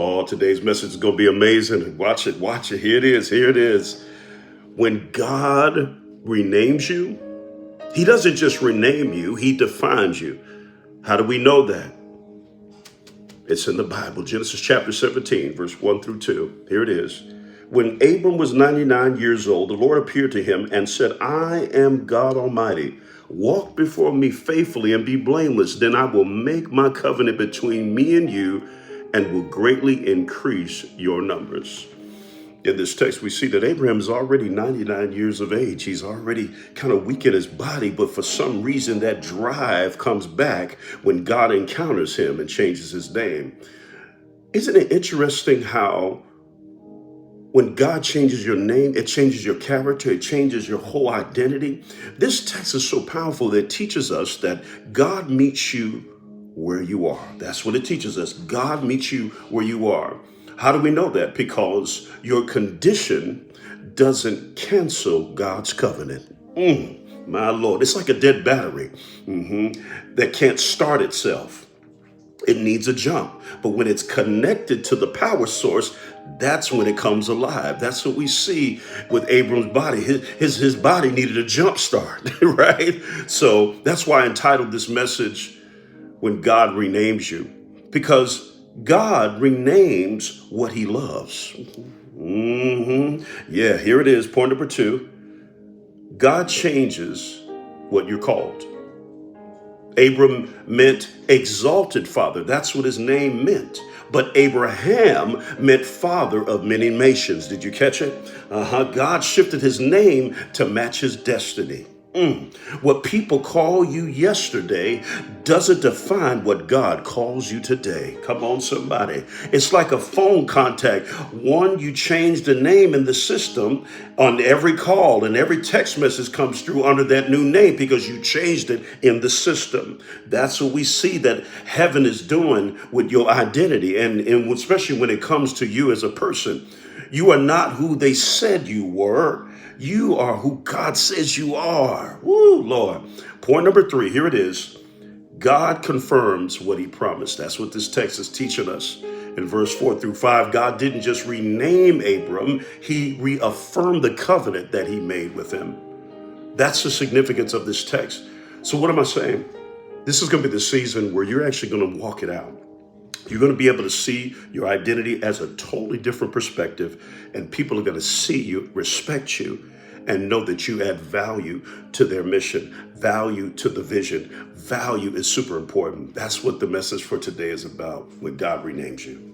Oh, today's message is going to be amazing. Watch it, watch it. Here it is, here it is. When God renames you, he doesn't just rename you, he defines you. How do we know that? It's in the Bible, Genesis chapter 17, verse 1 through 2. Here it is. When Abram was 99 years old, the Lord appeared to him and said, I am God Almighty. Walk before me faithfully and be blameless. Then I will make my covenant between me and you and will greatly increase your numbers. In this text, we see that Abraham is already 99 years of age. He's already kind of weak in his body, but for some reason that drive comes back when God encounters him and changes his name. Isn't it interesting how when God changes your name, it changes your character, it changes your whole identity? This text is so powerful that it teaches us that God meets you where you are. That's what it teaches us. God meets you where you are. How do we know that? Because your condition doesn't cancel God's covenant. My Lord, it's like a dead battery that can't start itself. It needs a jump. But when it's connected to the power source, that's when it comes alive. That's what we see with Abram's body. His body needed a jump start, right? So that's why I entitled this message, When God Renames You, because God renames what he loves. Yeah, here it is. Point number 2. God changes what you're called. Abram meant exalted father. That's what his name meant. But Abraham meant father of many nations. Did you catch it? God shifted his name to match his destiny. What people call you yesterday doesn't define what God calls you today. Come on, somebody. It's like a phone contact. One, you change the name in the system on every call, and every text message comes through under that new name because you changed it in the system. That's what we see that heaven is doing with your identity, and especially when it comes to you as a person. You are not who they said you were. You are who God says you are. Woo, Lord. Point number 3, here it is. God confirms what he promised. That's what this text is teaching us. In verse 4 through 5, God didn't just rename Abram, he reaffirmed the covenant that he made with him. That's the significance of this text. So what am I saying? This is going to be the season where you're actually going to walk it out. You're going to be able to see your identity as a totally different perspective, and people are going to see you, respect you, and know that you add value to their mission, value to the vision. Value is super important. That's what the message for today is about, when God renames you.